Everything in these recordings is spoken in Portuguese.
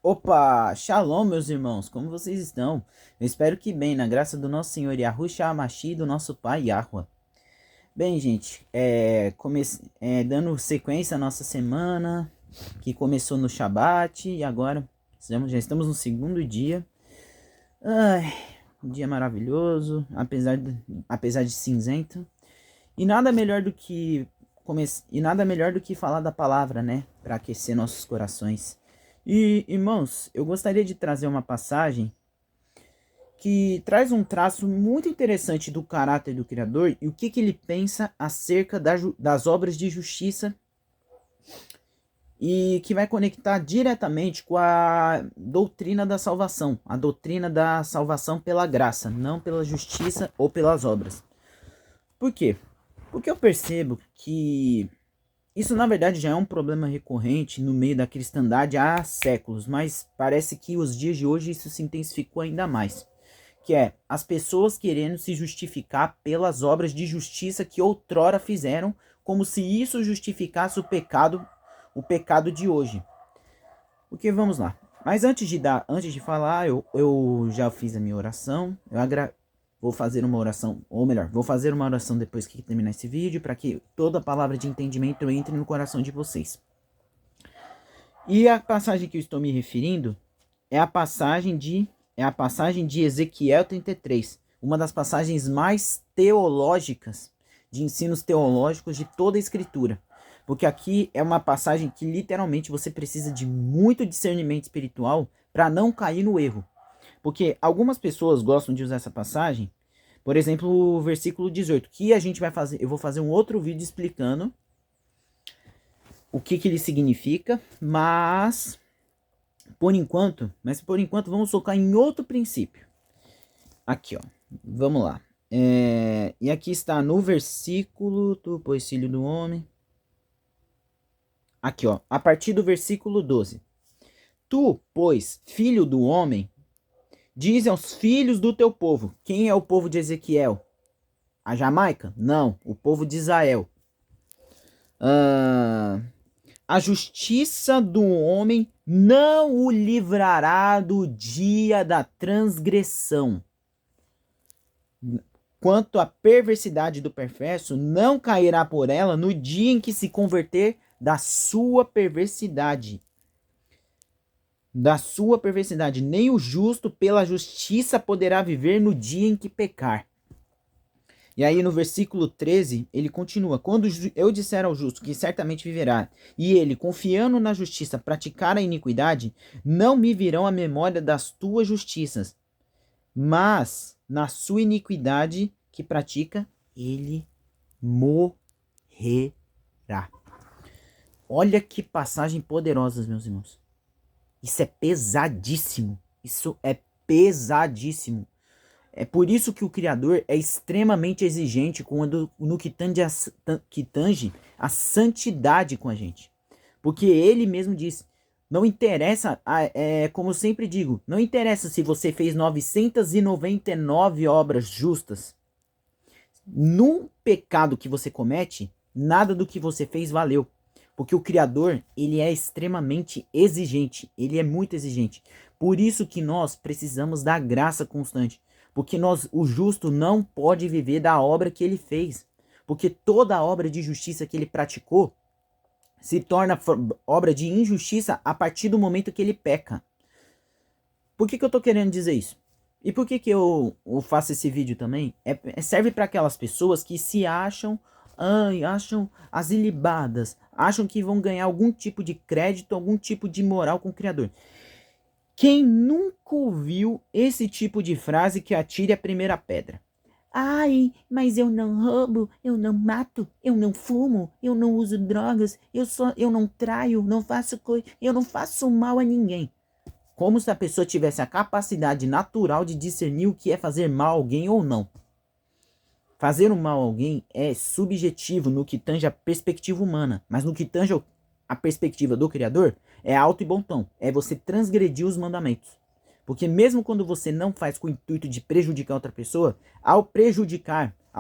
Opa, shalom, meus irmãos, como vocês estão? Eu espero que bem, na graça do nosso Senhor Yahushua Hamashiach e do nosso Pai Yahweh. Bem, gente, dando sequência à nossa semana, que começou no Shabat e agora já estamos no segundo dia. Ai, um dia maravilhoso, apesar de cinzento. E nada melhor do que falar da palavra, né, para aquecer nossos corações. E, irmãos, eu gostaria de trazer uma passagem que traz um traço muito interessante do caráter do Criador e o que ele pensa acerca das obras de justiça e que vai conectar diretamente com a doutrina da salvação, a doutrina da salvação pela graça, não pela justiça ou pelas obras. Por quê? Porque eu percebo que isso, na verdade, já é um problema recorrente no meio da cristandade há séculos, mas parece que os dias de hoje isso se intensificou ainda mais. Que é as pessoas querendo se justificar pelas obras de justiça que outrora fizeram, como se isso justificasse o pecado de hoje. Porque vamos lá. Mas antes de falar, eu já fiz a minha oração. Vou fazer uma oração, ou melhor, vou fazer uma oração depois que terminar esse vídeo, para que toda palavra de entendimento entre no coração de vocês. E a passagem que eu estou me referindo é a passagem de Ezequiel 33, uma das passagens mais teológicas, de ensinos teológicos de toda a Escritura. Porque aqui é uma passagem que literalmente você precisa de muito discernimento espiritual para não cair no erro. Porque algumas pessoas gostam de usar essa passagem, por exemplo, o versículo 18, que a gente vai fazer, eu vou fazer um outro vídeo explicando o que ele significa, mas por enquanto vamos focar em outro princípio. Aqui, ó, vamos lá. E aqui está no versículo do pois filho do homem. Aqui, ó, a partir do versículo 12. Tu, pois, filho do homem, diz aos filhos do teu povo. Quem é o povo de Ezequiel? A Jamaica? Não, o povo de Israel. A justiça do homem não o livrará do dia da transgressão. Quanto à perversidade do perverso, não cairá por ela no dia em que se converter da sua perversidade. Nem o justo pela justiça poderá viver no dia em que pecar. E aí no versículo 13, ele continua: quando eu disser ao justo que certamente viverá, e ele, confiando na justiça, praticar a iniquidade, não me virão à memória das tuas justiças, mas na sua iniquidade que pratica, ele morrerá. Olha que passagem poderosa, meus irmãos. Isso é pesadíssimo. É por isso que o Criador é extremamente exigente no que tange a santidade com a gente. Porque ele mesmo diz, não interessa, como eu sempre digo, não interessa se você fez 999 obras justas. No pecado que você comete, nada do que você fez valeu. Porque o Criador, ele é extremamente exigente, ele é muito exigente. Por isso que nós precisamos da graça constante. Porque o justo não pode viver da obra que ele fez. Porque toda a obra de justiça que ele praticou se torna obra de injustiça a partir do momento que ele peca. Por que eu estou querendo dizer isso? E por que eu faço esse vídeo também? Serve para aquelas pessoas que se acham as ilibadas, acham que vão ganhar algum tipo de crédito, algum tipo de moral com o Criador. Quem nunca ouviu esse tipo de frase que atire a primeira pedra? Ai, mas eu não roubo, eu não mato, eu não fumo, eu não uso drogas, eu não traio, eu não faço mal a ninguém. Como se a pessoa tivesse a capacidade natural de discernir o que é fazer mal a alguém ou não. Fazer um mal a alguém é subjetivo no que tange a perspectiva humana, mas no que tange a perspectiva do Criador, é alto e bom tom. É você transgredir os mandamentos. Porque mesmo quando você não faz com o intuito de prejudicar outra pessoa, ao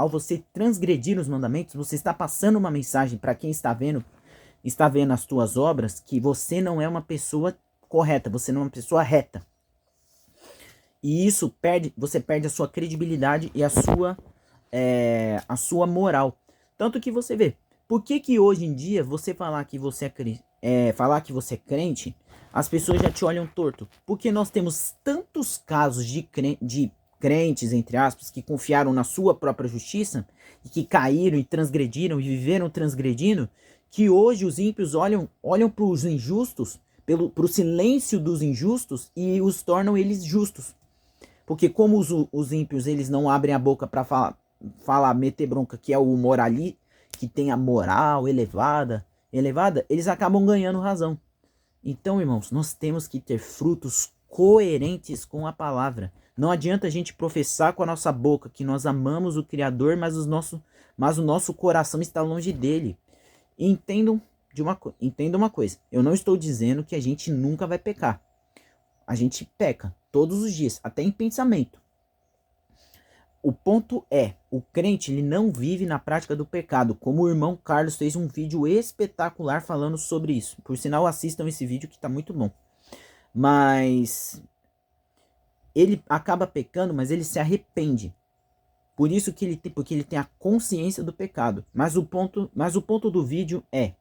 você transgredir os mandamentos, você está passando uma mensagem para quem está vendo as tuas obras, que você não é uma pessoa correta, você não é uma pessoa reta. E isso você perde a sua credibilidade e a sua moral. Tanto que você vê, por que hoje em dia você falar que você é crente, as pessoas já te olham torto? Porque nós temos tantos casos de crentes, entre aspas, que confiaram na sua própria justiça e que caíram e transgrediram e viveram transgredindo, que hoje os ímpios olham para os injustos, para o silêncio dos injustos e os tornam eles justos. Porque como os ímpios eles não abrem a boca para falar, meter bronca, que é o morali, que tem a moral elevada, eles acabam ganhando razão. Então, irmãos, nós temos que ter frutos coerentes com a palavra. Não adianta a gente professar com a nossa boca que nós amamos o Criador, mas o nosso coração está longe dele. E entendam uma coisa, eu não estou dizendo que a gente nunca vai pecar. A gente peca todos os dias, até em pensamento. O ponto é, o crente ele não vive na prática do pecado, como o irmão Carlos fez um vídeo espetacular falando sobre isso. Por sinal, assistam esse vídeo que está muito bom. Mas ele acaba pecando, mas ele se arrepende. Por isso que porque ele tem a consciência do pecado. Mas o ponto do vídeo é: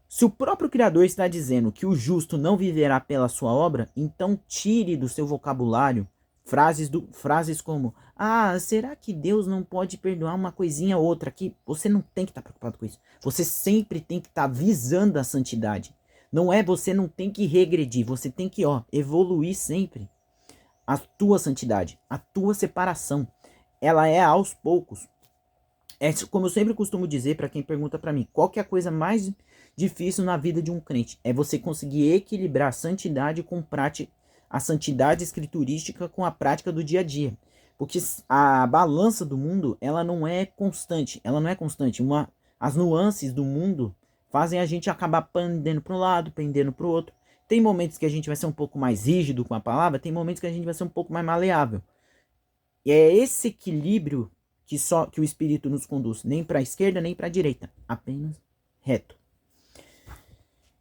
se o próprio Criador está dizendo que o justo não viverá pela sua obra, então tire do seu vocabulário frases como: ah, será que Deus não pode perdoar uma coisinha ou outra aqui? Você não tem que estar preocupado com isso. Você sempre tem que estar visando a santidade. Você não tem que regredir, você tem que evoluir sempre. A tua santidade, a tua separação, ela é aos poucos. É como eu sempre costumo dizer para quem pergunta para mim, qual que é a coisa mais difícil na vida de um crente? É você conseguir equilibrar a santidade com a santidade escriturística com a prática do dia a dia. Porque a balança do mundo, ela não é constante. As nuances do mundo fazem a gente acabar pendendo para um lado, pendendo para o outro. Tem momentos que a gente vai ser um pouco mais rígido com a palavra, tem momentos que a gente vai ser um pouco mais maleável. E é esse equilíbrio que o Espírito nos conduz, nem para a esquerda nem para a direita, apenas reto.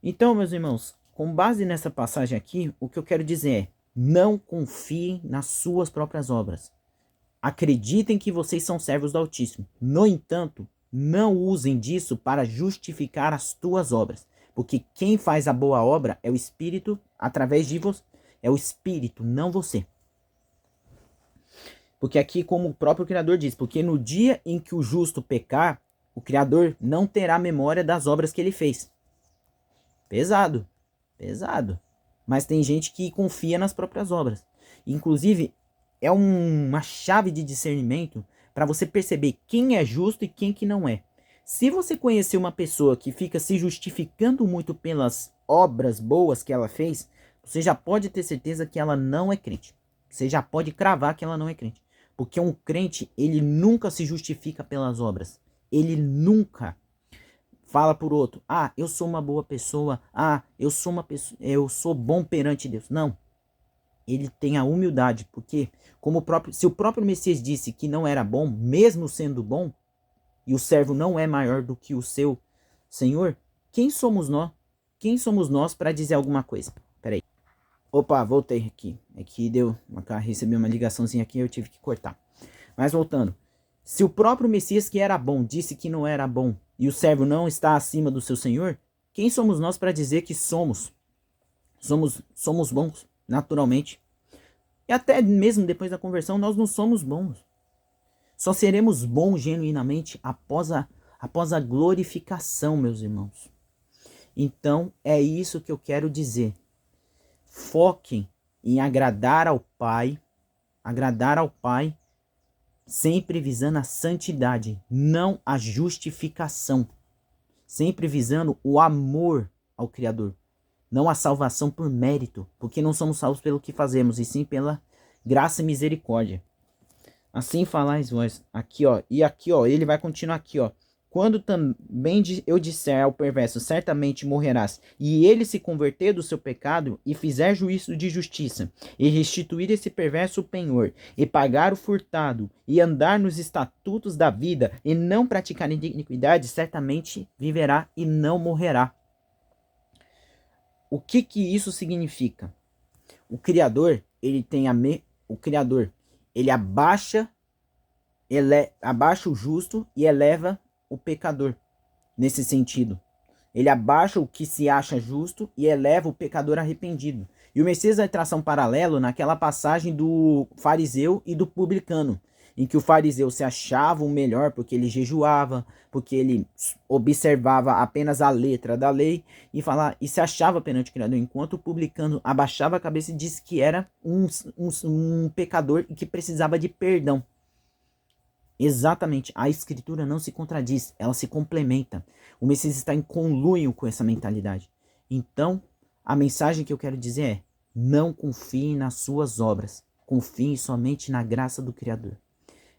Então, meus irmãos, com base nessa passagem aqui, o que eu quero dizer é: não confiem nas suas próprias obras. Acreditem que vocês são servos do Altíssimo. No entanto, não usem disso para justificar as tuas obras, porque quem faz a boa obra é o Espírito através de você. É o Espírito, não você. Porque aqui, como o próprio Criador diz, porque no dia em que o justo pecar, o Criador não terá memória das obras que ele fez. Pesado, pesado. Mas tem gente que confia nas próprias obras. Inclusive, é uma chave de discernimento para você perceber quem é justo e quem que não é. Se você conhecer uma pessoa que fica se justificando muito pelas obras boas que ela fez, você já pode ter certeza que ela não é crente. Você já pode cravar que ela não é crente. Porque um crente, ele nunca se justifica pelas obras. Ele nunca fala por outro: ah, eu sou uma boa pessoa, ah, eu sou bom perante Deus. Não. Ele tem a humildade, porque se o próprio Messias disse que não era bom, mesmo sendo bom, e o servo não é maior do que o seu Senhor, quem somos nós? Quem somos nós para dizer alguma coisa? Peraí. Opa, voltei aqui. Recebi uma ligaçãozinha aqui e eu tive que cortar. Mas voltando. Se o próprio Messias que era bom disse que não era bom e o servo não está acima do seu Senhor, quem somos nós para dizer que somos bons naturalmente? E até mesmo depois da conversão nós não somos bons. Só seremos bons genuinamente após a glorificação, meus irmãos. Então é isso que eu quero dizer. Foquem em agradar ao Pai, sempre visando a santidade, não a justificação. Sempre visando o amor ao Criador, não a salvação por mérito, porque não somos salvos pelo que fazemos, e sim pela graça e misericórdia. Assim falais vós. Aqui, e aqui, ele vai continuar aqui, Quando também eu disser ao perverso, certamente morrerás, e ele se converter do seu pecado, e fizer juízo de justiça, e restituir esse perverso o penhor, e pagar o furtado, e andar nos estatutos da vida, e não praticar iniquidade, certamente viverá e não morrerá. O que que isso significa? O Criador, ele tem o Criador, ele abaixa o justo e eleva o pecador. Nesse sentido, ele abaixa o que se acha justo e eleva o pecador arrependido. E o Messias vai traçar um paralelo naquela passagem do fariseu e do publicano, em que o fariseu se achava o melhor porque ele jejuava, porque ele observava apenas a letra da lei e se achava perante o Criador, enquanto o publicano abaixava a cabeça e disse que era um pecador e que precisava de perdão. Exatamente, a escritura não se contradiz, ela se complementa. O Messias está em conluio com essa mentalidade. Então, a mensagem que eu quero dizer é: não confie nas suas obras, confie somente na graça do Criador.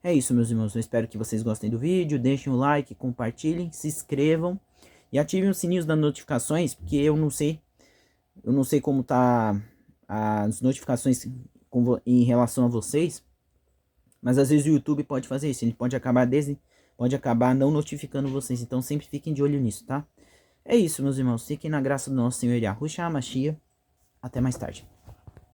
É isso, meus irmãos, eu espero que vocês gostem do vídeo, deixem o like, compartilhem, se inscrevam e ativem os sininhos das notificações, porque eu não sei como tá as notificações em relação a vocês. Mas às vezes o YouTube pode fazer isso, ele pode acabar não notificando vocês, então sempre fiquem de olho nisso, tá? É isso, meus irmãos, fiquem na graça do nosso Senhor Yahushua HaMashiach. Até mais tarde.